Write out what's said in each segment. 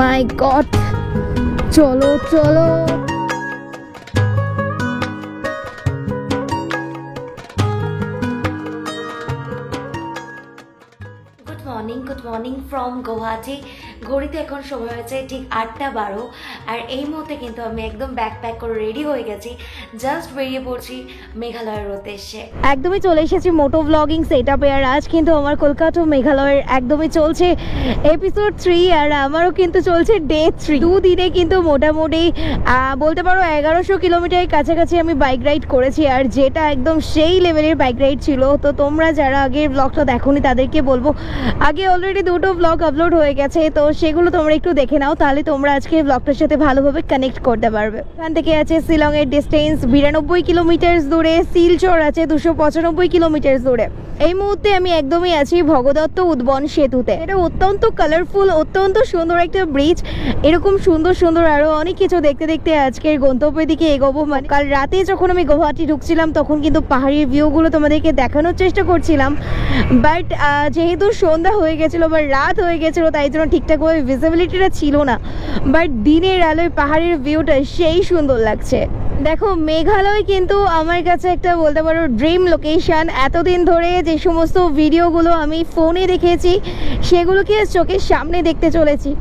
মাই god, চলো চলো। Good morning from Guwahati. ঘড়িতে এখন সময় হয়েছে ঠিক 8:12 আর এই মুহূর্তে কিন্তু আমি একদম ব্যাগ প্যাক করে রেডি হয়ে গেছি, জাস্ট বেরিয়ে পড়ছি মেঘালয়ের উদ্দেশ্যে। একদমই চলে এসেছি মোটো ব্লগিং সেটআপে। আর আজ কিন্তু আমার কলকাতা মেঘালয়ের একদমই চলছে এপিসোড 3 আর আমারও কিন্তু চলছে ডে 3। দুদিনে কিন্তু মোটামুটি বলতে পারো 1100 কিলোমিটারের কাছাকাছি আমি বাইক রাইড করেছি, আর যেটা একদম সেই লেভেলের বাইক রাইড ছিল। তো তোমরা যারা আগের ব্লগটা দেখোনি তাদেরকে বলবো, আগে অলরেডি দুটো ব্লগ আপলোড হয়ে গেছে, তো সেগুলো তোমরা একটু দেখে নাও, তাহলে তোমরা আজকে ব্লগটার সাথে ভালোভাবে কানেক্ট করতে পারবে। এখান থেকে আছে শিলং এর ডিস্টেন্স 92 কিলোমিটার দূরে, শিলচর আছে 295 কিলোমিটার দূরে। এই মুহূর্তে আমি একদমই আছি ভগদত্ত উদ্বন সেতুতে। এটা অত্যন্ত কালারফুল, অত্যন্ত সুন্দর একটা ব্রিজ। এরকম সুন্দর সুন্দর আরো অনেক কিছু দেখতে দেখতে আজকের গন্তব্যের দিকে এগোবো। মানে কাল রাতে যখন আমি গুয়াহাটি ঢুকছিলাম তখন কিন্তু পাহাড়ির ভিউগুলো তোমাদেরকে দেখানোর চেষ্টা করছিলাম, বাট যেহেতু সন্ধ্যা হয়ে গেছিলো বা রাত হয়ে গেছিলো তাই জন্য ঠিকঠাকভাবে ভিজিবিলিটিটা ছিল না, বাট দিনের আলোয় পাহাড়ের ভিউটা সেই সুন্দর লাগছে। দেখো, মেঘালয় কিন্তু আমার কাছে একটা বলতে পারো ড্রিম লোকেশন। এতদিন ধরে যে সমস্ত ভিডিওগুলো আমি ফোনে দেখেছি সেগুলোকে চোখের সামনে দেখতে চলেছি,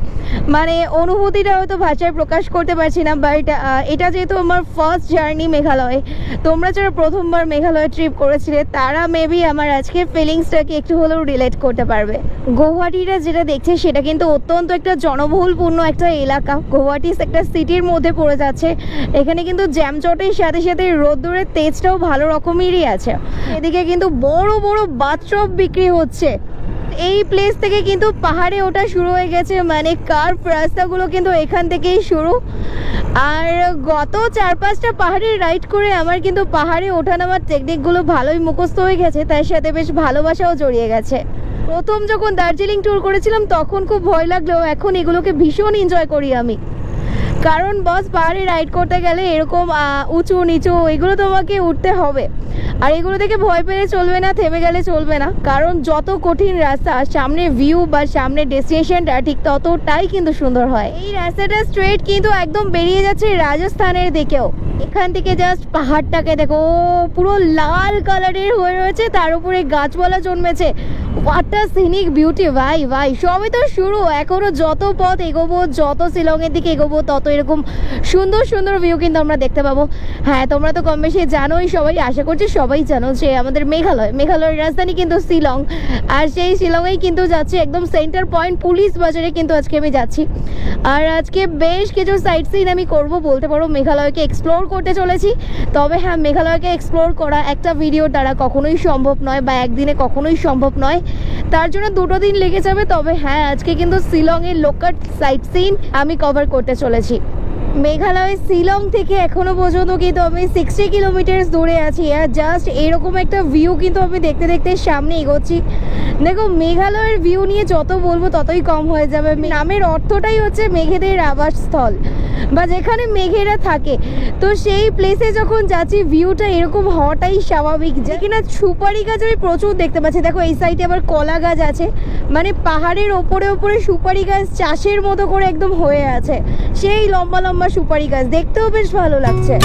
মানে অনুভূতিটা হয়তো ভাষায় প্রকাশ করতে পারছি না। বাট এটা যেহেতু আমার ফার্স্ট জার্নি মেঘালয়, তোমরা যারা প্রথমবার মেঘালয় ট্রিপ করেছিলে তারা মেবি আমার আজকের ফিলিংসটাকে একটু হলেও রিলেট করতে পারবে। গুয়াহাটিটা যেটা দেখছে সেটা কিন্তু অত্যন্ত একটা জনবহুলপূর্ণ একটা এলাকা। গুয়াহাটি একটা সিটির মধ্যে পড়ে যাচ্ছে। এখানে কিন্তু জ্যামজটের সাথে সাথে রোদ্দুরের তেজটাও ভালো রকমেরই আছে। এদিকে কিন্তু বড় বড় বাথটব বিক্রি হচ্ছে। এই প্লেস থেকে কিন্তু পাহাড়ে ওঠা শুরু হয়ে গেছে, মানে কার্ভ রাস্তাগুলো কিন্তু এখান থেকেই শুরু। আর গত 4-5টা পাহাড়ে রাইড করে আমার কিন্তু পাহাড়ে ওঠা নামার টেকনিকগুলো ভালোই মুখস্থ হয়ে গেছে, তার সাথে বেশ ভালোবাসাও জড়িয়ে গেছে। প্রথম যখন দার্জিলিং ট্যুর করেছিলাম তখন খুব ভয় লাগলেও এখন এগুলোকে ভীষণ এনজয় করি আমি। কারণ বস, পাহাড়ে রাইড করতে গেলে এরকম উঁচু নিচু এগুলো তোমাকে উঠতে হবে, আর এগুলো থেকে ভয় পেলে চলবে না, থেমে গেলে চলবে না। কারণ যত কঠিন রাস্তা, সামনে ভিউ বা সামনে ডেস্টিনেশনটা ঠিক ততটাই কিন্তু সুন্দর হয়। এই রাস্তাটা স্ট্রেট কিন্তু একদম বেরিয়ে যাচ্ছে রাজস্থানের দিকেও। এখান থেকে জাস্ট পাহাড়টাকে দেখো, পুরো লাল কালারের হয়ে রয়েছে, তার উপরে গাছপালা জন্মেছে। What a scenic beauty! ভাই ভাই, সবই তো শুরু। এখনো যত পথ এগোবো, যত শিলংয়ের দিকে এগোবো, তত এরকম সুন্দর সুন্দর ভিউ কিন্তু আমরা দেখতে পাবো। হ্যাঁ, তোমরা তো কম বেশি জানোই, সবাই আশা করছি সবাই জানো যে আমাদের মেঘালয়ের রাজধানী কিন্তু শিলং। আর সেই শিলংয়েই কিন্তু যাচ্ছি একদম সেন্টার পয়েন্ট পুলিশ বাজারে কিন্তু আজকে আমি যাচ্ছি। আর আজকে বেশ কিছু সাইট সিন আমি করবো, বলতে পারো মেঘালয়কে এক্সপ্লোর করতে চলেছি। তবে হ্যাঁ, মেঘালয়কে এক্সপ্লোর করা একটা ভিডিওর দ্বারা কখনোই সম্ভব নয়, বা একদিনে কখনোই সম্ভব নয়, তার জন্য 2 দিন লেগে যাবে। তবে হ্যাঁ, আজকে কিন্তু শিলংয়ের লোকাল সাইট সিন আমি কভার করতে চলেছি। মেঘালয় শিলং থেকে এখনো পর্যন্ত কিন্তু আমি 60 কিলোমিটার দূরে আছি, আর জাস্ট এরকম একটা ভিউ কিন্তু আমি দেখতে দেখতে সামনে এগোচ্ছি। দেখো, মেঘালয়ের ভিউ নিয়ে যত বলবো ততই কম হয়ে যাবে। নামের অর্থটাই হচ্ছে মেঘেদের আবাসস্থল, বা যেখানে মেঘেরা থাকে। তো সেই প্লেসে যখন যাচ্ছি ভিউটা এরকম হওয়াটাই স্বাভাবিক। যে কিনা সুপারি গাছ আমি প্রচুর দেখতে পাচ্ছি। দেখো, এই সাইডে আবার কলা গাছ আছে, মানে পাহাড়ের ওপরে ওপরে সুপারি গাছ চাষের মতো করে একদম হয়ে আছে। সেই লম্বা লম্বা সুপারি গাছ দেখতেও বেশ ভালো লাগছে।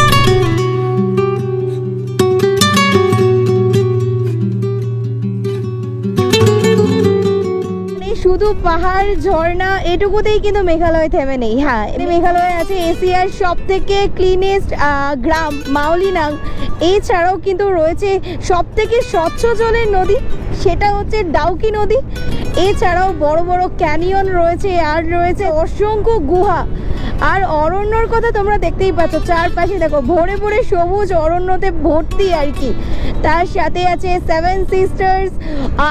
শুধু পাহাড় ঝর্ণা এটুকুতেই কিন্তু মেঘালয় থেমে নেই। হ্যাঁ, মেঘালয়ে আছে এশিয়ার সব থেকে ক্লিনেস্ট গ্রাম মাওলিনাং। এছাড়াও কিন্তু রয়েছে সব থেকে স্বচ্ছ জলের নদী, সেটা হচ্ছে ডাউকি নদী। এছাড়াও বড় বড় ক্যানিয়ন রয়েছে, আর রয়েছে অসংখ্য গুহা। আর অরণ্যর কথা তোমরা দেখতেই পাচ্ছ, চারপাশে দেখো ভরে ভরে সবুজ অরণ্যতে ভর্তি আর কি। তার সাথে আছে 7 সিস্টার্স,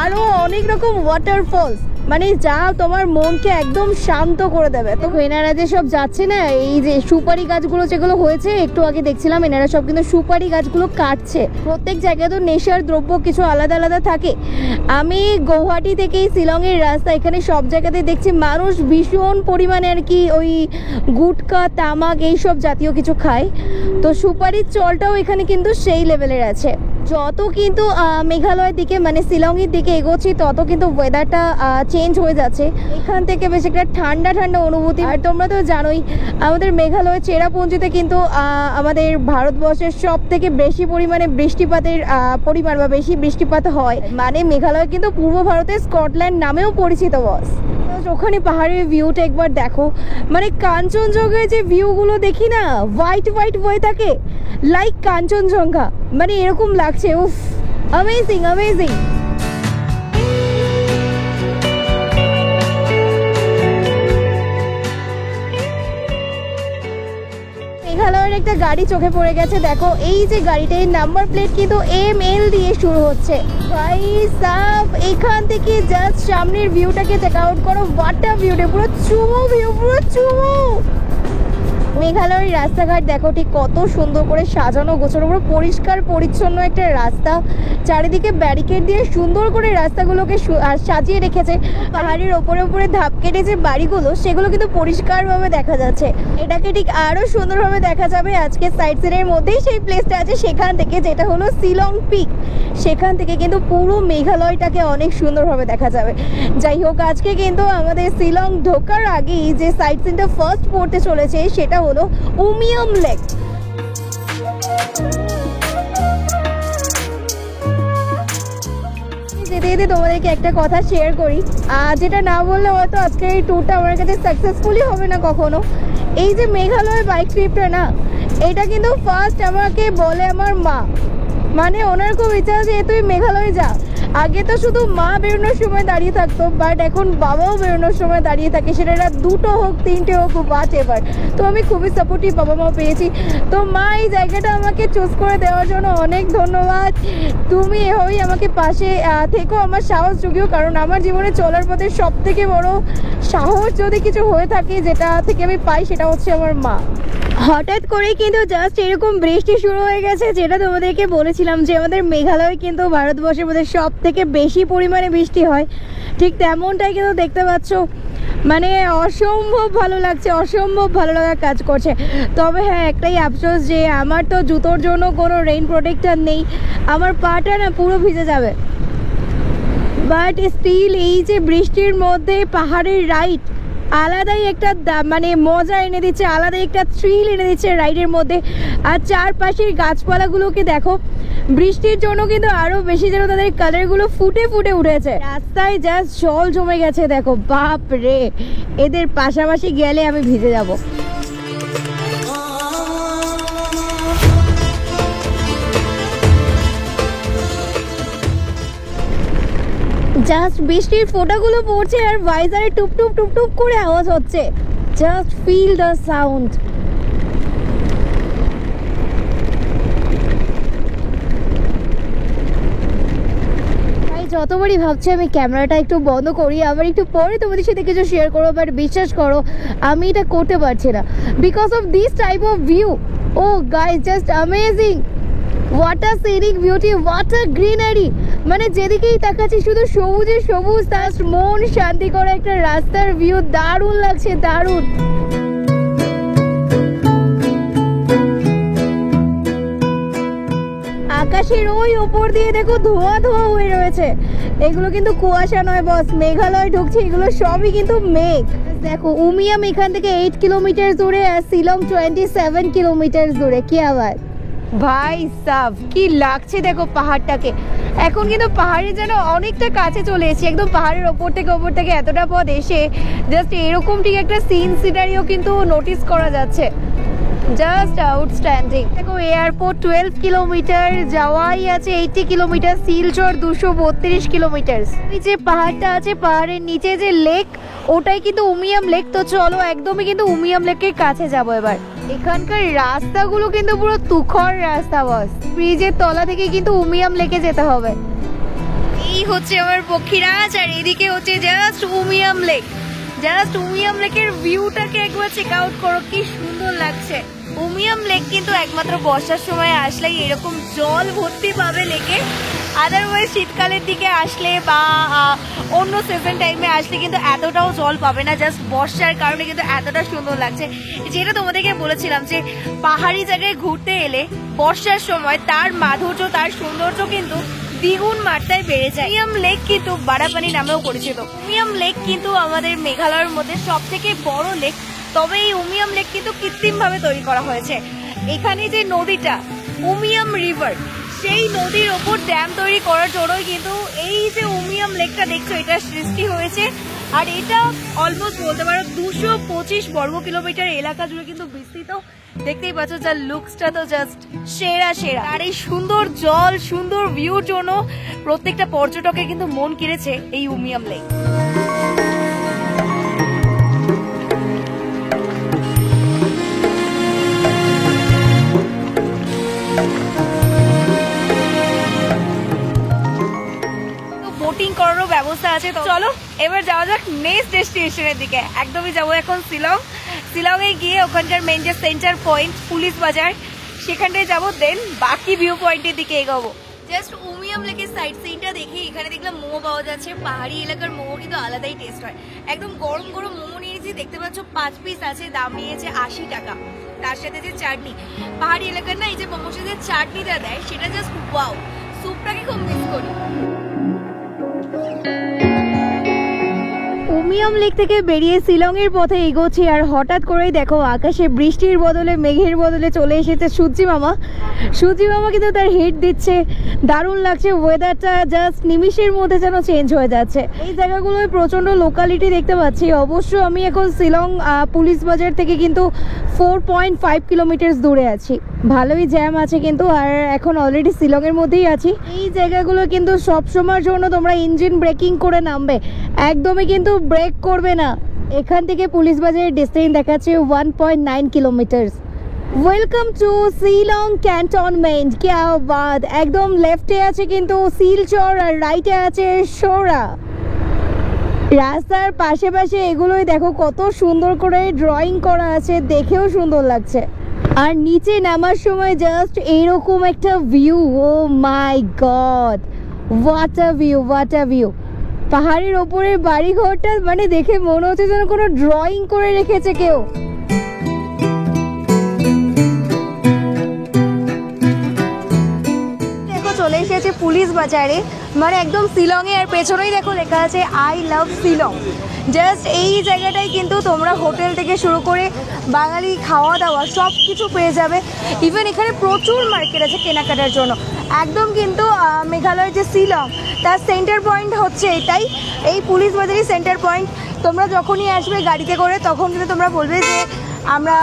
আরও অনেক রকম ওয়াটারফলস, মানে যা তোমার মনকে একদম শান্ত করে দেবে। তো এনারা যে সব যাচ্ছে না, এই যে সুপারি গাছগুলো যেগুলো হয়েছে একটু আগে দেখছিলাম, এনারা সব কিন্তু সুপারি গাছগুলো কাটছে। প্রত্যেক জায়গায় তো নেশার দ্রব্য কিছু আলাদা আলাদা থাকে। আমি গুয়াহাটি থেকেই শিলংয়ের রাস্তা, এখানে সব জায়গাতে দেখছি মানুষ ভীষণ পরিমাণে আর কি ওই গুটকা তামাক এইসব জাতীয় কিছু খায়। তো সুপারির চলটাও এখানে কিন্তু সেই লেভেলের আছে। যত কিন্তু মেঘালয়ের দিকে মানে শিলংয়ের দিকে এগোচ্ছি তত কিন্তু ওয়েদারটা চেঞ্জ হয়ে যাচ্ছে। এখান থেকে বেশ একটা ঠান্ডা ঠান্ডা অনুভূতি। আর তোমরা তো জানোই আমাদের মেঘালয়ের চেরাপুঞ্জিতে কিন্তু আমাদের ভারতবর্ষের সব থেকে বেশি পরিমাণে বৃষ্টিপাতের পরিমাণ বা বেশি বৃষ্টিপাত হয়। মানে মেঘালয় কিন্তু পূর্ব ভারতের স্কটল্যান্ড নামেও পরিচিত বস। ওখানে পাহাড়ের ভিউটা একবার দেখো, মানে কাঞ্চনজঙ্ঘার যে ভিউগুলো দেখি না, হোয়াইট হোয়াইট হয়ে থাকে লাইক কাঞ্চনজঙ্ঘা, মানে এরকম লাগছে। উফ, অ্যামেজিং অ্যামেজিং। মেঘালয়ের একটা গাড়ি চোখে পড়ে গেছে, দেখো এই যে গাড়িটা, এই নাম্বার প্লেট কিন্তু ML দিয়ে শুরু হচ্ছে। ভাই সাব, এখান থেকে জাস্ট সামনের ভিউটাকে চেক আউট করো, হোয়াট আ ভিউটা, পুরো চুমু ভিউ, পুরো চুমু। মেঘালয়ের রাস্তাঘাট দেখো ঠিক কত সুন্দর করে সাজানো গোছানো, পুরো পরিষ্কার পরিচ্ছন্ন একটা রাস্তা, চারিদিকে ব্যারিকেড দিয়ে সুন্দর করে রাস্তাগুলোকে সাজিয়ে রেখেছে। পাহাড়ের ওপরে ওপরে ধাপ কেটে যে বাড়িগুলো সেগুলো কিন্তু পরিষ্কারভাবে দেখা যাচ্ছে। এটাকে ঠিক আরো সুন্দরভাবে দেখা যাবে আজকে সাইট সিনের মধ্যেই সেই প্লেসটা আছে সেখান থেকে, যেটা হলো শিলং পিক। সেখান থেকে কিন্তু পুরো মেঘালয়টাকে অনেক সুন্দরভাবে দেখা যাবে। যাই হোক, আজকে কিন্তু আমাদের শিলং ঢোকার আগেই যে সাইট সিনটা ফার্স্ট পড়তে চলেছে সেটা হলো উমিয়াম লেক। যেতে যেতে তোমাদেরকে একটা কথা শেয়ার করি, যেটা না বললে হয়তো আজকে এই ট্যুরটা আমার কাছে সাকসেসফুলি হবে না কখনো। এই যে মেঘালয় বাইক ট্রিপটা না, এটা কিন্তু ফার্স্ট আমাকে বলে আমার মা, মানে ওনার খুব ইচ্ছা যে তুই মেঘালয় যা। আগে তো শুধু মা বেরোনোর সময় দাঁড়িয়ে থাকতো, বাট এখন বাবাও বেরোনোর সময় দাঁড়িয়ে থাকে, সেটা দুটো হোক তিনটে হোক হোয়াট এভার। তো আমি খুবই সাপোর্টিভ বাবা মাও পেয়েছি। তো মা এই জায়গাটা আমাকে চুজ করে দেওয়ার জন্য অনেক ধন্যবাদ। তুমি এভাবেই আমাকে পাশে থেকেও আমার সাহস জুগিও, কারণ আমার জীবনে চলার পথে সব থেকে বড় সাহস যদি কিছু হয়ে থাকে যেটা থেকে আমি পাই সেটা হচ্ছে আমার মা। হঠাৎ করেই কিন্তু জাস্ট এরকম বৃষ্টি শুরু হয়ে গেছে, যেটা তোমাদেরকে বলেছিলাম যে আমাদের মেঘালয় কিন্তু ভারতবর্ষের মধ্যে সব থেকে বেশি পরিমাণে বৃষ্টি হয়, ঠিক তেমনটাই কিন্তু দেখতে পাচ্ছ। মানে অসম্ভব ভালো লাগছে, অসম্ভব ভালো লাগার কাজ করছে। তবে হ্যাঁ, একটাই আফসোস যে আমার তো জুতোর জন্য কোনো রেইন প্রোটেক্টর নেই, আমার পাটা না পুরো ভিজে যাবে। বাট স্টিল এই যে বৃষ্টির মধ্যে পাহাড়ের রাইড আলাদাই একটা মানে মজা এনে দিচ্ছে, আলাদাই একটা থ্রিল এনে দিচ্ছে রাইডের মধ্যে। আর চারপাশের গাছপালাগুলোকে দেখো, বৃষ্টির জন্য কিন্তু আরো বেশি যেন তাদের কালারগুলো ফুটে ফুটে উঠেছে। রাস্তায় জাস্ট জল জমে গেছে দেখো, বাপ রে, এদের পাশাপাশি গেলে আমি ভিজে যাব। জাস্ট বৃষ্টির ফোঁটাগুলো পড়ছে আর ভাইজারে টুপটুপ টুপটুপ করে আওয়াজ হচ্ছে। Just feel the sound. যতবারই ভাবছি আমি ক্যামেরাটা একটু বন্ধ করি, আবার একটু পরে তোমাদের সাথে কিছু শেয়ার করবো, বাট বিশ্বাস করো আমি এটা করতে পারছি না because of this type of view. Oh guys, just amazing, what a scenic beauty, what a greenery. মানে যেদিকেই তাকাচ্ছি শুধু সবুজে সবুজ, তার মন শান্তি করে একটা রাস্তার ভিউ, দারুণ লাগছে, দারুণ। আকাশের ওই ওপর দিয়ে দেখো ধোঁয়া ধোঁয়া হয়ে রয়েছে, এগুলো কিন্তু কুয়াশা নয় বস, মেঘালয় ঢুকছে, এগুলো সবই কিন্তু মেঘ। দেখো উমিয়াম এখান থেকে 8 কিলোমিটার দূরে আর শিলং 27 কিলোমিটার দূরে। কি আবার ভাই সাব, কি লাগছে দেখো পাহাড়টাকে। এখন কিন্তু পাহাড়ে যেন অনেকটা কাছে চলে এসেছি, একদম পাহাড়ের ওপর থেকে এতটা পথ এসে জাস্ট এরকম ঠিক একটা সিনারিও কিন্তু নোটিস করা যাচ্ছে। Just outstanding. দেখো এয়ারপোর্ট 12 কিলোমিটার, যাওয়াই আছে 80 কিলোমিটার, শিলচর 232 কিলোমিটার। এই যে পাহাড়টা আছে, পাহাড়ের নিচে যে লেক, ওটাই কিন্তু উমিয়াম লেক। তো চলো একদমই কিন্তু উমিয়াম লেকের কাছে যাবো এবার। এখানকার রাস্তাগুলো কিন্তু পুরো তুখর রাস্তা বস, ব্রিজের তলা থেকে কিন্তু উমিয়াম লেকে যেতে হবে। এই হচ্ছে আমার পক্ষীরাজ, আর এদিকে হচ্ছে just Umiam lake. Just Umiam লেকের ভিউটাকে একবার চেক আউট করো, কি সুন্দর লাগছে। উমিয়াম লেক কিন্তু একমাত্র বর্ষার সময় আসলেই এরকম জল ভর্তি পাবে লেকে, আদারওয়াইজ শীতকালের দিকে আসলে বা অন্য সিজন টাইমে আসলে কিন্তু এতটাও জল পাবে না, জাস্ট বর্ষার কারণে কিন্তু এতটা সুন্দর লাগছে। যেটা তোমাদেরকে বলেছিলাম যে পাহাড়ি জায়গায় ঘুরতে এলে বর্ষার সময় তার মাধুর্য, তার সৌন্দর্য কিন্তু দ্বিগুণ মাত্রায় বেড়ে যায়। উমিয়াম লেক কিন্তু বারাপানি নামেও পরিচিত। উমিয়াম লেক কিন্তু আমাদের মেঘালয়ের মধ্যে সব থেকে বড় লেক, তবে এই উমিয়াম লেক কিন্তু কৃত্রিমভাবে তৈরি করা হয়েছে। এখানে যে নদীটা উমিয়াম রিভার, সেই নদীর ওপর ড্যাম তৈরি করার জন্যই কিন্তু এই যে উমিয়াম লেকটা দেখছো এটা সৃষ্টি হয়েছে। আর এটা অলমোস্ট বলতে পারো 225 বর্গ কিলোমিটার এলাকা জুড়ে কিন্তু বিস্তৃত। দেখতেই পাচ্ছ, যার লুকসটা তো জাস্ট সেরা সেরা। আর এই সুন্দর জল, সুন্দর ভিউর জন্য প্রত্যেকটা পর্যটকের কিন্তু মন কিনেছে এই উমিয়াম লেক। বোটিং করারও ব্যবস্থা আছে। তো চলো এবার যাওয়া যাক নেক্সট ডেস্টিনেশনের দিকে। একদমই যাবো এখন শিলং। শিলংয়ে গিয়ে ওখানকার মেন যে সেন্টার পয়েন্ট পুলিশ বাজার, সেখানটায় যাবো, দেন বাকি ভিউ পয়েন্টের দিকে এগোবো। জাস্ট উমিয়াম লেকের সাইড সিনটা দেখি। এখানে দেখলাম মোমো পাওয়া যাচ্ছে। পাহাড়ি এলাকার মোমো কিন্তু আলাদাই টেস্ট হয়। একদম গরম গরম মোমো নিয়েছি, দেখতে পাচ্ছ 5 পিস আছে, দাম নিয়েছে 80 টাকা। তার সাথে যে চাটনি, পাহাড়ি এলাকার না এই যে মোমোর সাথে চাটনিটা দেয় সেটা জাস্ট ওয়াও। স্যুপটাকে খুব মিস করি। উমিয়াম লেক থেকে বেরিয়ে শিলং এর পথে এগোচ্ছি, আর হঠাৎ করেই দেখো আকাশে বৃষ্টির বদলে মেঘের বদলে চলে এসেছে সূর্যি মামা। সূর্যি মামা কিন্তু তার হিট দিচ্ছে, দারুণ লাগছে। ওয়েদারটা জাস্ট নিমিষের মধ্যে যেন চেঞ্জ হয়ে যাচ্ছে। এই জায়গাগুলোয় প্রচন্ড লোকালিটি দেখতে পাচ্ছি। অবশ্য আমি এখন শিলং পুলিশ বাজার থেকে কিন্তু 4.5 কিলোমিটার দূরে আছি। ভালোই জ্যাম আছে কিন্তু, আর এখন অলরেডি শিলংয়ের মধ্যেই আছি। এই জায়গাগুলো কিন্তু সবসময়ের জন্য তোমরা ইঞ্জিন ব্রেকিং করে নামবে, একদমই কিন্তু ব্রেক করবে না। এখান থেকে পুলিশ বাজারের ডিস্টেন্স দেখাচ্ছে 1.9 kilometre. Welcome to Shillong cantonment. क्या बात! একদম লেফটে আছে কিন্তু শিলচর, আর রাইটে আছে সোরা। রাস্তার পাশে পাশে এগুলোই দেখো কত সুন্দর করে ড্রয়িং করা আছে, দেখেও সুন্দর লাগছে। আর নিচে নামার সময় জাস্ট এইরকম একটা view, oh my god, what a view, what a view. পাহাড়ের ওপরের বাড়িঘরটা মানে দেখে মনে হচ্ছে যেন কোনো ড্রয়িং করে রেখেছে কেউ। দেখো চলে এসেছে পুলিশ বাজারে, মানে একদম শিলংয়ে। আর পেছনেই দেখো লেখা আছে আই লাভ শিলং। জাস্ট এই জায়গাটায় কিন্তু তোমরা হোটেল থেকে শুরু করে বাঙালি খাওয়া দাওয়া সব কিছু পেয়ে যাবে। ইভেন এখানে প্রচুর মার্কেট আছে কেনাকাটার জন্য। একদম কিন্তু মেঘালয়ের যে শিলং তার সেন্টার পয়েন্ট হচ্ছে এটাই, এই পুলিশ বাজারই সেন্টার পয়েন্ট। তোমরা যখনই আসবে গাড়িতে করে তখন কিন্তু তোমরা বলবে যে আমরা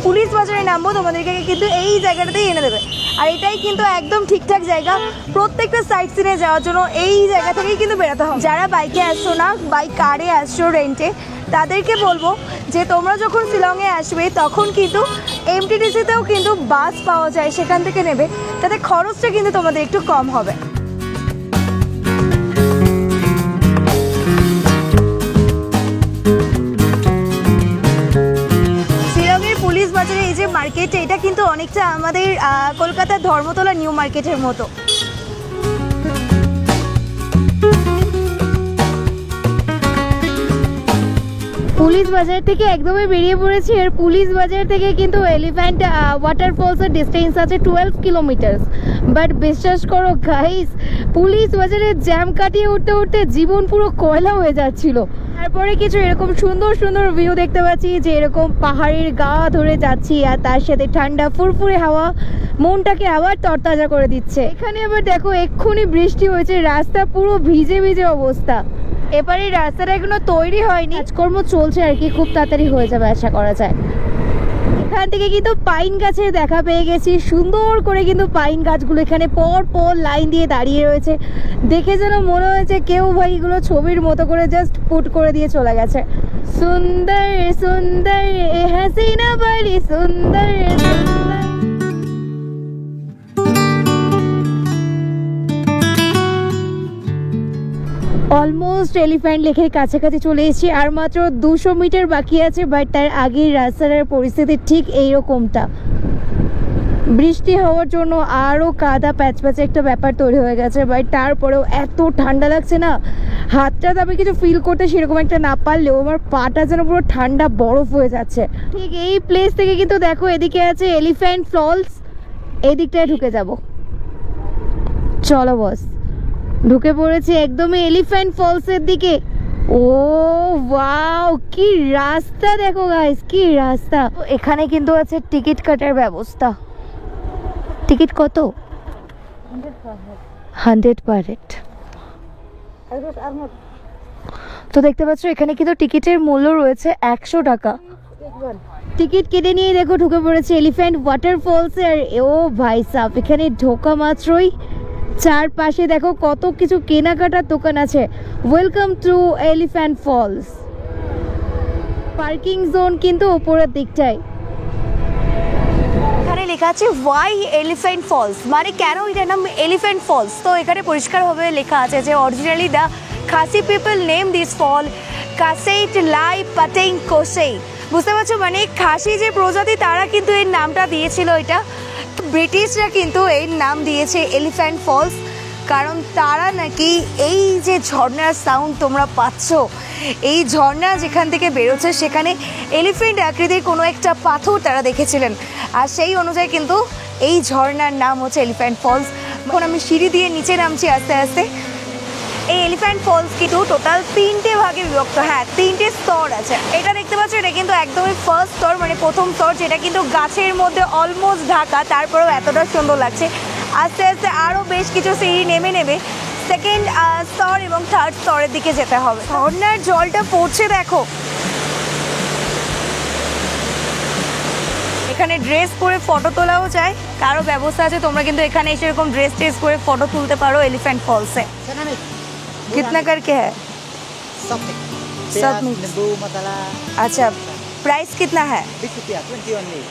পুলিশ বাজারে নামবো, তোমাদেরকে কিন্তু এই জায়গাটাতেই এনে দেবে। আর এটাই কিন্তু একদম ঠিকঠাক জায়গা প্রত্যেকটা সাইট সিনে যাওয়ার জন্য। এই জায়গা থেকেই কিন্তু বেরোতে হবে। যারা বাইকে আসছো না, বাইক কারে আসছো রেন্টে, তাদেরকে বলবো যে তোমরা যখন শিলংয়ে আসবে তখন কিন্তু এমটিডিসিতেও কিন্তু বাস পাওয়া যায়, সেখান থেকে নেবে, তাতে খরচটা কিন্তু তোমাদের একটু কম হবে। শিলংয়ের পুলিশ বাজারে এই যে মার্কেট, এটা কিন্তু অনেকটা আমাদের কলকাতার ধর্মতলা নিউ মার্কেটের মতো। পুলিশ বাজার থেকে একদমই বেরিয়ে পড়েছি। আর পুলিশ বাজার থেকে কিন্তু এলিফ্যান্ট ওয়াটারফলসের ডিস্টেন্স আছে 12 কিলোমিটার। বাট বিশ্বাস করো গাইস, পুলিশ বাজারের জ্যাম কাটিয়ে উঠতে উঠতে জীবন পুরো কয়লা হয়ে যাচ্ছিল। তারপরে কিছু এরকম সুন্দর সুন্দর ভিউ দেখতে পাচ্ছি, যে এরকম পাহাড়ের গা ধরে যাচ্ছি, আর তার সাথে ঠান্ডা ফুরফুরে হাওয়া মনটাকে আবার তরতাজা করে দিচ্ছে। এখানে আবার দেখো এক্ষুনি বৃষ্টি হয়েছে, রাস্তা পুরো ভিজে ভিজে অবস্থা। এবারে রাস্তাটা এখনো তৈরি হয়নি, কাজকর্ম চলছে আর কি, খুব তাড়াতাড়ি হয়ে যাবে আশা করা যায়। এখান থেকে কিন্তু পাইন গাছের দেখা পেয়ে গেছি, সুন্দর করে কিন্তু পাইন গাছগুলো এখানে পর পর লাইন দিয়ে দাঁড়িয়ে রয়েছে। দেখে যেন মনে হয়েছে কেউ ভাই এগুলো ছবির মতো করে জাস্ট পুট করে দিয়ে চলে গেছে। সুন্দর সুন্দর এ হাসিনা বাড়ি সুন্দর সুন্দর। অলমোস্ট এলিফ্যান্ট লেকের কাছাকাছি চলে এসেছি, আর মাত্র 200 মিটার বাকি আছে। বাট তার আগের রাস্তার পরিস্থিতি ঠিক এইরকমটা। বৃষ্টি হওয়ার জন্য আরও কাদা প্যাচ প্যাচে একটা ব্যাপার তৈরি হয়ে গেছে, বাট তারপরেও এত ঠান্ডা লাগছে না, হাতটা আমি কিছু ফিল করতে সেরকম একটা না পারলেও আমার পাটা যেন পুরো ঠান্ডা বরফ হয়ে যাচ্ছে। ঠিক এই প্লেস থেকে কিন্তু দেখো এদিকে আছে এলিফ্যান্ট ফলস, এদিকটায় ঢুকে যাব। চলো বস, ঢুকে পড়েছি একদমই এলিফ্যান্ট ফলসের দিকে। ও ওয়াও, কি রাস্তা দেখো গাইস, কি রাস্তা। এখানে কিন্তু আছে টিকিট কাটার ব্যবস্থা। টিকিট কত? 100 পার হেড। তো দেখতে পাচ্ছ এখানে কিন্তু টিকিটের মূল্য রয়েছে 100 টাকা। টিকিট কেটে নিয়ে দেখো ঢুকে পড়েছে এলিফ্যান্ট ওয়াটারফলসে। আর ও ভাই সাহ, এখানে ঢোকা মাত্রই চারপাশে দেখো কত কিছু কেনাকাটার দোকান আছে। Welcome to elephant falls. Parking zone কিন্তু উপরের দিকটায়। এখানে লেখা আছে ওয়াই এলিফ্যান্ট ফলস, মানে কেন এটার নাম এলিফ্যান্ট ফলস। তো এখানে পরিষ্কারভাবে লেখা আছে যে originally the Khasi people name this ফল কাসেইট লাই পাটেং কোসেই। বুঝতে পারছো, মানে খাসি যে প্রজাতি তারা কিন্তু এর নামটা দিয়েছিল। এটা ব্রিটিশরা কিন্তু এর নাম দিয়েছে এলিফ্যান্ট ফলস, কারণ তারা নাকি এই যে ঝর্ণার সাউন্ড তোমরা পাচ্ছ, এই ঝর্ণা যেখান থেকে বেরোচ্ছে সেখানে এলিফ্যান্ট আকৃতির কোনো একটা পাথর তারা দেখেছিলেন, আর সেই অনুযায়ী কিন্তু এই ঝর্ণার নাম হচ্ছে এলিফ্যান্ট ফলস। এখন আমি সিঁড়ি দিয়ে নিচে নামছি আস্তে আস্তে। এই এলিফ্যান্ট ফলস কিন্তু টোটাল 3টে ভাগে বিভক্ত। হ্যাঁ, 3টে স্তর আছে। এটা দেখতে পাচ্ছ, এটা কিন্তু একদমই ফার্স্ট স্তর, মানে প্রথম স্তর, যেটা কিন্তু গাছের মধ্যে অলমোস্ট ঢাকা, তারপরেও এতটা সুন্দর লাগছে। আস্তে আস্তে আরও বেশ কিছু সিঁড়ি নেমে নেবে সেকেন্ড স্তর এবং থার্ড স্তরের দিকে যেতে হবে। ঝর্ণার জলটা পড়ছে দেখো। এখানে ড্রেস পরে ফটো তোলাও যায়, কারো ব্যবস্থা আছে, তোমরা কিন্তু এখানে এসে এরকম ড্রেস ট্রেস পরে ফটো তুলতে পারো এলিফ্যান্ট ফলসে। कितना करके है? सब नींबू मसाला। अच्छा, प्राइस कितना है? 20 रुपया, 20 only।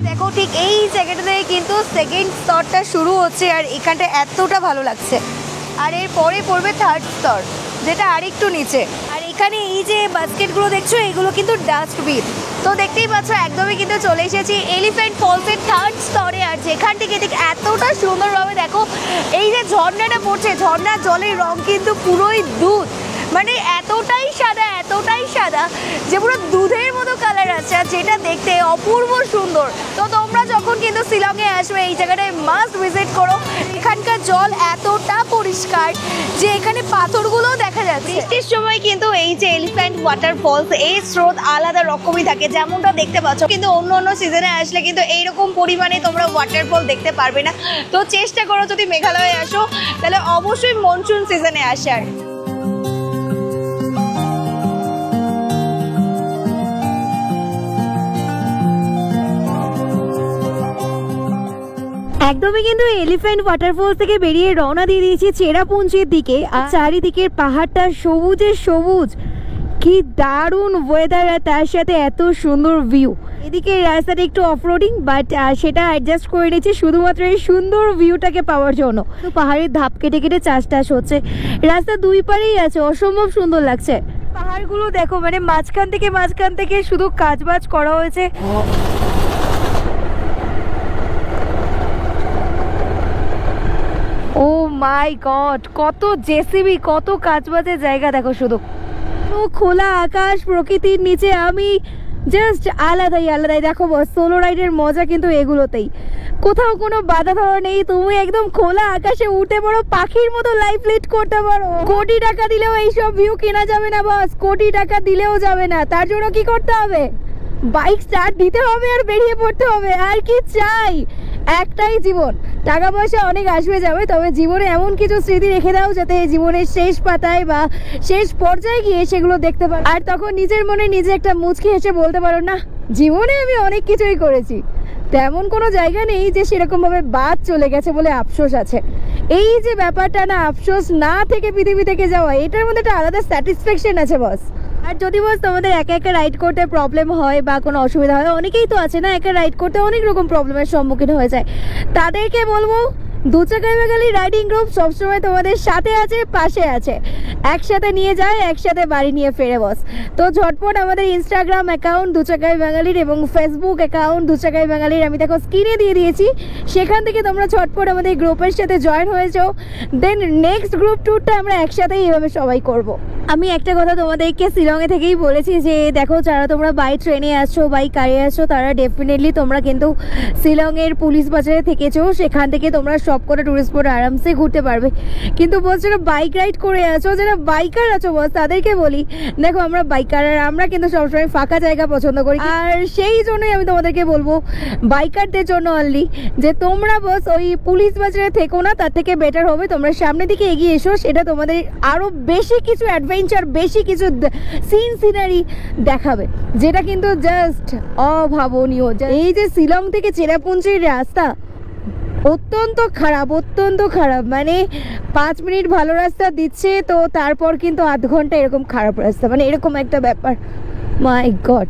দেখো ঠিক এই জায়গাটা থেকে কিন্তু সেকেন্ড স্তরটা শুরু হচ্ছে, আর এখানটা এতটা ভালো লাগছে। আর এর পরে পড়বে থার্ড স্তর, যেটা আরেকটু নিচে। আর এখানে এই যে বাস্কেটগুলো দেখছো, এগুলো কিন্তু ডাস্টবিন। তো দেখতেই পাচ্ছ একদমই কিন্তু চলে এসেছি এলিফ্যান্ট ফলসের থার্ড স্তরে। আর যেখান থেকে ঠিক এতটা সুন্দরভাবে দেখো এই যে ঝর্ণাটা পড়ছে, ঝর্ণার জলের রং কিন্তু পুরোই দুধ, মানে এতটাই সাদা যে পুরো দুধের মতো কালার আছে, আর যেটা দেখতে অপূর্ব সুন্দর। তো তোমরা যখন কিন্তু শিলংয়ে আসবে এই জায়গাটায় মাস্ট ভিজিট করো। এখানকার জল এতটা পরিষ্কার যে এখানে পাথরগুলো দেখা যাচ্ছে। বৃষ্টির সময় কিন্তু এই যে এলিফ্যান্ট ওয়াটারফলস, এই স্রোত আলাদা রকমই থাকে, যেমনটা দেখতে পাচ্ছ। কিন্তু অন্য অন্য সিজনে আসলে কিন্তু এইরকম পরিমাণে তোমরা ওয়াটারফল দেখতে পারবে না। তো চেষ্টা করো যদি মেঘালয়ে আসো তাহলে অবশ্যই মনসুন সিজনে আসার। একদমই কিন্তু এলিফ্যান্ট ওয়াটারফলস থেকে বেরিয়ে রওনা দিয়ে দিয়েছি চেরাপুঞ্জির দিকে। আর চারিদিকের পাহাড়টা সবুজে সবুজ, কি দারুণ ওয়েদার, আর তার সাথে এত সুন্দর ভিউ। এদিকে রাস্তাটা একটু অফরোডিং, বাট সেটা অ্যাডজাস্ট করে নিয়েছি শুধুমাত্র এই সুন্দর ভিউটাকে পাওয়ার জন্য। তো পাহাড়ের ধাপ কেটে কেটে চাষ টাস হচ্ছে, রাস্তা দুই পারেই আছে, অসম্ভব সুন্দর লাগছে। পাহাড়গুলো দেখো, মানে মাঝখান থেকে শুধু কাজবাজ করা হয়েছে। ও মাই গড, কত জেসিবি, কত কাজবাজের জায়গা দেখো শুধু। তো খোলা আকাশ, প্রকৃতির নিচে আমি জাস্ট আলাদাই দেখো বস, সোলো রাইডের মজা কিন্তু এগুলোতেই। কোথাও কোনো বাধা ধরা নেই, তুমি একদম খোলা আকাশে উঠে পড়ো, পাখির মতো লাইফ লিড করতে পারো। কোটি টাকা দিলেও এইসব ভিউ কেনা যাবে না বস, কোটি টাকা দিলেও যাবে না। তার জন্য কি করতে হবে? বাইক স্টার্ট দিতে হবে আর বেরিয়ে পড়তে হবে। আর কি চাই? একটাই জীবন, টাকা পয়সা অনেক আসবে যাবে, তবে জীবনে এমন কিছু স্মৃতি রেখে দাও যাতে জীবনের শেষ পাতায় বা শেষ পর্যায়ে গিয়ে সেগুলো দেখতে পারো, আর তখন নিজের মনে নিজে একটা মুচকি হেসে বলতে পারো, না জীবনে আমি অনেক কিছুই করেছি। তেমন কোনো জায়গা নেই যে সেরকমভাবে বাদ চলে গেছে বলে আফসোস আছে। এই যে ব্যাপারটা না, আফসোস না থেকে পৃথিবী থেকে যাওয়া, এটার মধ্যে একটা আলাদা স্যাটিসফ্যাকশন আছে বস। আর যদি বস তোমাদের একা একা রাইড করতে প্রবলেম হয় বা কোনো অসুবিধা হয়, অনেকেই তো আছে না একা রাইড করতে অনেক রকম প্রবলেমের সম্মুখীন হয়ে যায়, তাদেরকে বলবো দু চাকায় বাঙালি রাইডিং গ্রুপ সবসময় তোমাদের সাথে আছে, পাশে আছে, একসাথে নিয়ে যায়, একসাথে বাড়ি নিয়ে ফেরে বস। তো ঝটপট আমাদের ইনস্টাগ্রাম অ্যাকাউন্ট দু চাকায় বাঙালির এবং ফেসবুক অ্যাকাউন্ট দু চাকায় বাঙালির আমি দেখো স্ক্রিনে দিয়ে দিয়েছি, সেখান থেকে তোমরা ঝটপট আমাদের গ্রুপের সাথে জয়েন হয়ে যাও। দেন নেক্সট গ্রুপ ট্যুরটা আমরা একসাথেই এভাবে সবাই করব। আমি একটা কথা তোমাদেরকে শিলংয়ে থেকেই বলেছি যে দেখো, যারা তোমরা বাই ট্রেনে আসছো বাই কারে আসছো, তারা ডেফিনেটলি তোমরা কিন্তু শিলংয়ের পুলিশ বাজারে থেকেছো, সেখান থেকে তোমরা সব কটা টুরিস্ট স্পট আরামসে ঘুরতে পারবে। কিন্তু বস যারা বাইক রাইড করে আছো, যারা বাইকার আছো বস, তাদেরকে বলি দেখো আমরা বাইকার আর আমরা কিন্তু সবসময় ফাঁকা জায়গা পছন্দ করি, আর সেই জন্যই আমি তোমাদেরকে বলবো বাইকারদের জন্য অনলি যে তোমরা বস ওই পুলিশ বাজারে থেকো না, তার থেকে বেটার হবে তোমরা সামনের দিকে এগিয়ে এসো, সেটা তোমাদের আরো বেশি কিছু অ্যাডভেঞ্চার, বেশি কিছু সিনারি দেখাবে, যেটা কিন্তু জাস্ট অভাবনীয়। এই যে শিলং থেকে চেরাপুঞ্জির রাস্তা অত্যন্ত খারাপ, অত্যন্ত খারাপ, মানে 5 মিনিট ভালো রাস্তা দিচ্ছে তো তারপর কিন্তু আধ ঘন্টা এরকম খারাপ রাস্তা, মানে এরকম একটা ব্যাপার। মাই গড,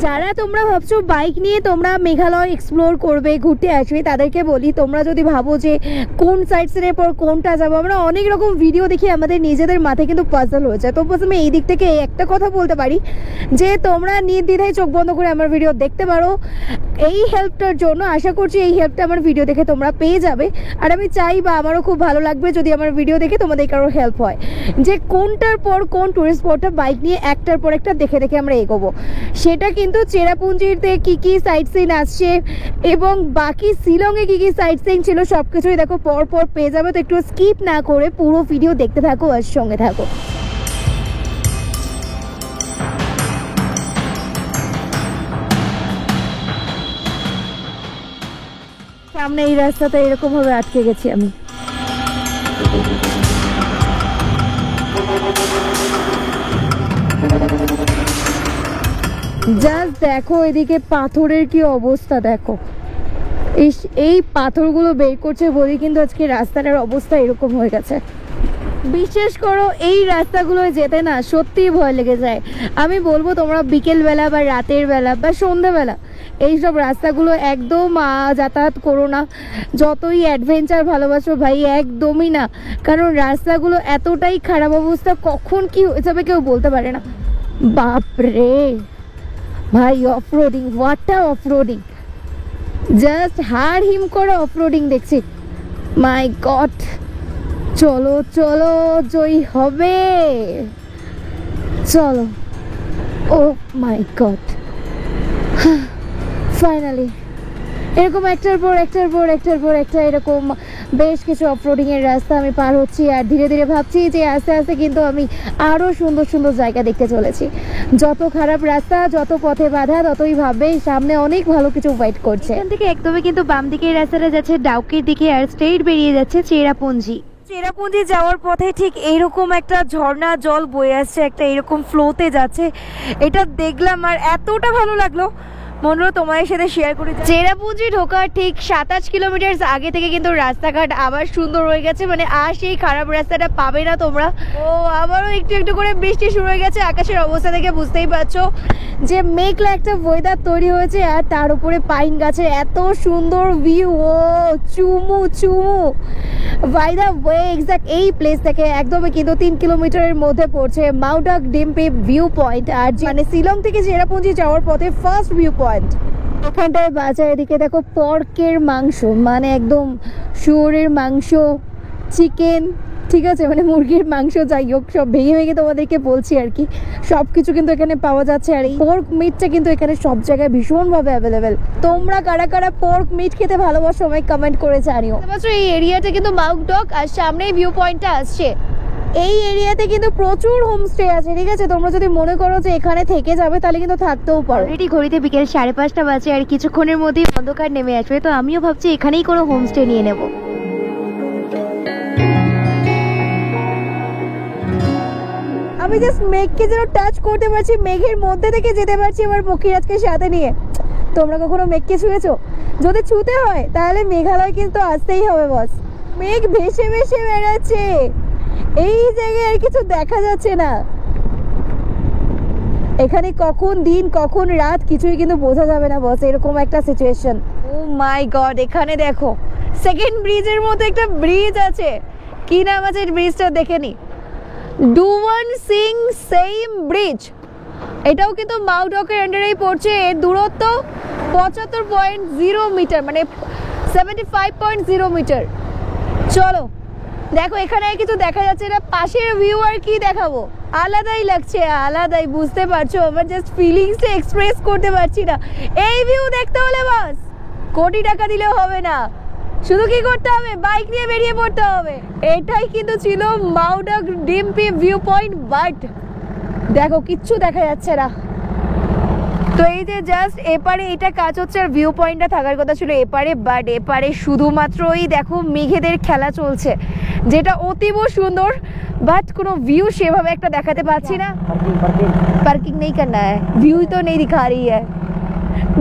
যারা তোমরা ভাবছো বাইক নিয়ে তোমরা মেঘালয় এক্সপ্লোর করবে, ঘুরতে আসবে, তাদেরকে বলি তোমরা যদি ভাবো যে কোন সাইডসের পর কোনটা যাবো, আমরা অনেক রকম ভিডিও দেখি, আমাদের নিজেদের মাথায় কিন্তু পাজল হয়ে যায়। তো প্রথমে এই দিক থেকে একটা কথা বলতে পারি যে তোমরা নির্দ্বিধায় চোখ বন্ধ করে আমার ভিডিও দেখতে পারো। এই হেল্পটার জন্য আশা করছি এই হেল্পটা আমার ভিডিও দেখে তোমরা পেয়ে যাবে, আর আমি চাই বা আমারও খুব ভালো লাগবে যদি আমার ভিডিও দেখে তোমাদের কারো হেল্প হয়, যে কোনটার পর কোন টুরিস্ট স্পটটা বাইক নিয়ে একটার পর একটা দেখে দেখে আমরা এগোবো। সেটা কিন্তু চেরাপুঞ্জিতে কি কি সাইট সিন আসছে এবং বাকি শিলংয়ে কি কি সাইট সিন ছিল সব কিছুই দেখো পর পর পেয়ে যাবে। তো একটু স্কিপ না করে পুরো ভিডিও দেখতে থাকো আর সঙ্গে থাকো। সামনে এই রাস্তাতে এরকম ভাবে আটকে গেছি আমি। জাস্ট দেখো এদিকে পাথরের কি অবস্থা, দেখো এই পাথরগুলো বের করছে বলেই কিন্তু আজকে রাস্তাটার অবস্থা এরকম হয়ে গেছে। বিশেষ করো এই রাস্তাগুলো যেতে না সত্যিই ভয় লেগে যায়। আমি বলবো তোমরা বিকেলবেলা বা রাতের বেলা বা সন্ধ্যাবেলা এইসব রাস্তাগুলো একদম যাতায়াত করো না, যতই অ্যাডভেঞ্চার ভালোবাসো ভাই, একদমই না, কারণ রাস্তাগুলো এতটাই খারাপ অবস্থা, কখন কি হয়ে যাবে কেউ বলতে পারে না। বাপরে ভাই, অফরোডিং, হোয়াটটা অফরোডিং, জাস্ট হাড় হিম করে অফরোডিং দেখছি। মাই গড, চলো চলো জয়ী হবে, চলো। ও মাই গড, ফাইনালি এরকম একটার পর একটা এরকম বেশ কিছু অফরোডিং এর রাস্তা আমি পার হচ্ছি, আর ধীরে ধীরে ভাবছি যে আস্তে আস্তে কিন্তু আমি আরো সুন্দর সুন্দর জায়গা দেখতে চলেছি। যত খারাপ রাস্তা, যত পথে বাধা, ততই ভাববে সামনে অনেক ভালো কিছু ওয়েট করছে। এখান থেকে একদমই কিন্তু বাম দিকের রাস্তাটা যাচ্ছে ডাউকির দিকে, আর স্ট্রেট বেরিয়ে যাচ্ছে চেরাপুঞ্জি। চেরাপুঞ্জি যাওয়ার পথে ঠিক এইরকম একটা ঝর্ণা জল বয়ে আসছে, একটা এরকম ফ্লোতে যাচ্ছে, এটা দেখলাম আর এতটা ভালো লাগলো, মনে হলো তোমাদের সাথে শেয়ার করি। চেরাপুঞ্জি ঢোকার ঠিক 27 কিলোমিটার আগে থেকে কিন্তু রাস্তাঘাট আবার সুন্দর হয়ে গেছে, মানে আর সেই খারাপ রাস্তাটা পাবে না তোমরা। ও আবারও একটু একটু করে বৃষ্টি শুরু হয়ে গেছে, আকাশের অবস্থা দেখে বুঝতেই পারছো যে মেঘলা একটা ওয়েদার তৈরি হয়েছে, আর তার উপরে পাইন গাছের এত সুন্দর ভিউ। ও চুমু চুমু, বাই দ্য ওয়ে এক্সাক্ট এই প্লেস থেকে একদমই কিন্তু 3 কিলোমিটারের মধ্যে পড়ছে মাউডাক ডিম্পি ভিউ পয়েন্ট, আর মানে শিলং থেকে চেরাপুঞ্জি যাওয়ার পথে ফার্স্ট ভিউ পয়েন্ট। ওখানটায় বাজার এদিকে দেখো পর্কের মাংস, মানে একদম শুয়োরের মাংস, চিকেন, ঠিক আছে, মানে মুরগির মাংস, যাই হোক সব ভেঙে ভেঙে তোমাদেরকে বলছি আর কি, সব কিছু কিন্তু এখানে পাওয়া যাচ্ছে। আর এই পর্ক মিটটা কিন্তু এখানে সব জায়গায় ভীষণভাবে অ্যাভেলেবেল। তোমরা কারা কারা পর্ক মিট খেতে ভালোবাসো আমায় কমেন্ট করে জানিও। এই এরিয়াটা কিন্তু মাউডক, আর সামনেই ভিউ পয়েন্টটা আসছে। এই এরিয়াতে কিন্তু প্রচুর হোমস্টে আছে, ঠিক আছে, তোমরা যদি মনে করো যে এখানে থেকে যাবে তাহলে কিন্তু থাকতেও পারো। অলরেডি ঘড়িতে বিকেল 5:30 বাজে, আর কিছুক্ষণের মধ্যেই অন্ধকার নেমে আসবে, তো আমিও ভাবছি এখানেই কোনো হোমস্টে নিয়ে নেব। আমি জাস্ট মেঘকে যেন টাচ করতে পারছি, মেঘের মধ্যে থেকে যেতে পারছি আমার পক্ষীরাজকে সাথে নিয়ে। তোমরা কখনো মেঘকে ছুঁয়েছো? যদি ছুঁতে হয় তাহলে মেঘালয় কিন্তু আসতেই হবে বস। মেঘ ভেসে ভেসে বেড়াচ্ছে, এই জায়গায় আর কিছু দেখা যাচ্ছে না। এখানে কখন দিন কখন রাত কিছুই কিন্তু বোঝা যাবে না বস, এরকম একটা সিচুয়েশন। ও মাই গড, এখানে দেখো সেকেন্ড ব্রিজের মতো একটা ব্রিজ আছে, কি নাম আছে ব্রিজটা দেখে নি, ডুওয়ান সিং সেইম ব্রিজ। এটাও কিন্তু মাউডকের আন্ডারেই পড়ছে। এর দূরত্ব 75.0 মিটার, মানে 75.0 মিটার। চলো দেখো, এখানে আর কিছু দেখা যাচ্ছে না, পাশের ভিউ আর কি দেখাবো, আলাদাই লাগছে, আলাদাই, বুঝতে পারছো? আমার জাস্ট ফিলিংসটা এক্সপ্রেস করতে পারছি না। এই ভিউ দেখতে হলে বাস কোটি টাকা দিলেও হবে না, শুধু কি করতে হবে, বাইক নিয়ে বেরিয়ে পড়তে হবে। এটাই কিন্তু ছিল মাউডক ডিম্পি ভিউ পয়েন্ট, বাট দেখো কিচ্ছু দেখা যাচ্ছে না। তো এই যে জাস্ট এপারে এটা কাজ হচ্ছে, আর ভিউ পয়েন্টটা থাকার কথা ছিল এপারে, বাট এপারে শুধুমাত্র ওই দেখো মেঘেদের খেলা চলছে, যেটা অতীব সুন্দর, বাট কোনো ভিউ সেভাবে একটা দেখাতে পাচ্ছি না। पार्किंग नहीं करना है, व्यू तो नहीं दिखा रही है,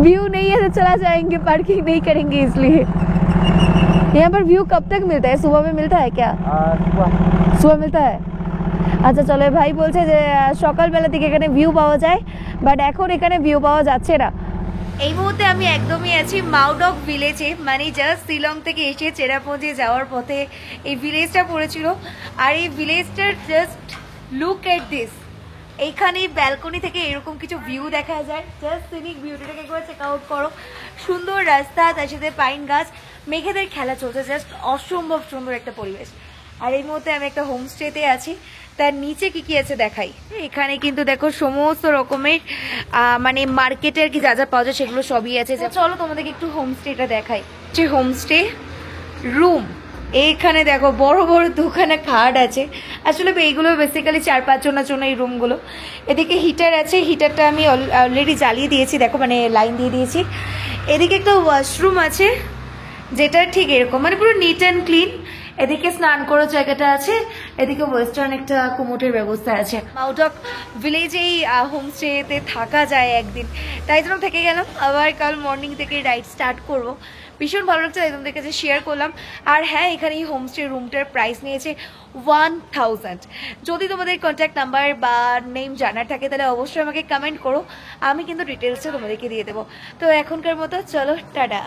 व्यू नहीं है तो चला जाएंगे, पार्किंग नहीं करेंगे इसलिए। यहाँ पर व्यू कब तक मिलता है, सुबह में मिलता है क्या? सुबह मिलता है। আচ্ছা চলো, ভাই বলছে যে সকালবেলা থেকে এখানে ভিউ পাওয়া যায়, বাট এখন এখানে ভিউ পাওয়া যাচ্ছে না। এই মুহূর্তে আমি একদমই আছি মাউডক ভিলেজে, মানে জাস্ট শিলং থেকে এসে চেরাপুঞ্জি যাওয়ার পথে এই ভিলেজটা পড়েছিল। আর এই ভিলেজটার জাস্ট লুক এট দিস, এইখানে ব্যালকনি থেকে এরকম কিছু ভিউ দেখা যায়, জাস্ট সিনিক বিউটিটাকে একবার চেক আউট করো। সুন্দর রাস্তা, তার সাথে পাইন গাছ, মেঘেদের খেলা চলছে, জাস্ট অসম্ভব সুন্দর একটা পরিবেশ। আর এই মুহূর্তে আমি একটা হোমস্টেতে আছি, তার নিচে কি কি আছে দেখাই। এখানে কিন্তু দেখো সমস্ত রকমের মানে মার্কেটের কি যা যা পাওয়া যায় সেগুলো সবই আছে। চলো তোমাদেরকে একটু হোমস্টেটা দেখাই। যে হোমস্টে রুম, এইখানে দেখো বড় বড় দুখানা খাট আছে। আসলে এইগুলো বেসিক্যালি 4-5 জনের জন্য এই রুমগুলো। এদিকে হিটার আছে, হিটারটা আমি অলরেডি জ্বালিয়ে দিয়েছি, দেখো মানে লাইন দিয়ে দিয়েছি। এদিকে একটা ওয়াশরুম আছে, যেটা ঠিক এরকম মানে পুরো নিট অ্যান্ড ক্লিন। এদিকে স্নান করার জায়গাটা আছে, এদিকে ওয়েস্টার্ন একটা কোমোটের ব্যবস্থা আছে। মাউডক ভিলেজেই হোমস্টেতে থাকা যায় একদিন, তাই জন্য থেকে গেলাম। আবার কাল মর্নিং থেকে রাইড স্টার্ট করব। ভীষণ ভালো লাগছে, তাই তোমাদের কাছে শেয়ার করলাম। আর হ্যাঁ, এখানে এই হোমস্টে রুমটার প্রাইস নিয়েছে 1000। যদি তোমাদের কন্ট্যাক্ট নাম্বার বা নেম জানার থাকে তাহলে অবশ্যই আমাকে কমেন্ট করো, আমি কিন্তু ডিটেলসটা তোমাদেরকে দিয়ে দেবো। তো এখনকার মতো চলো, টাটা।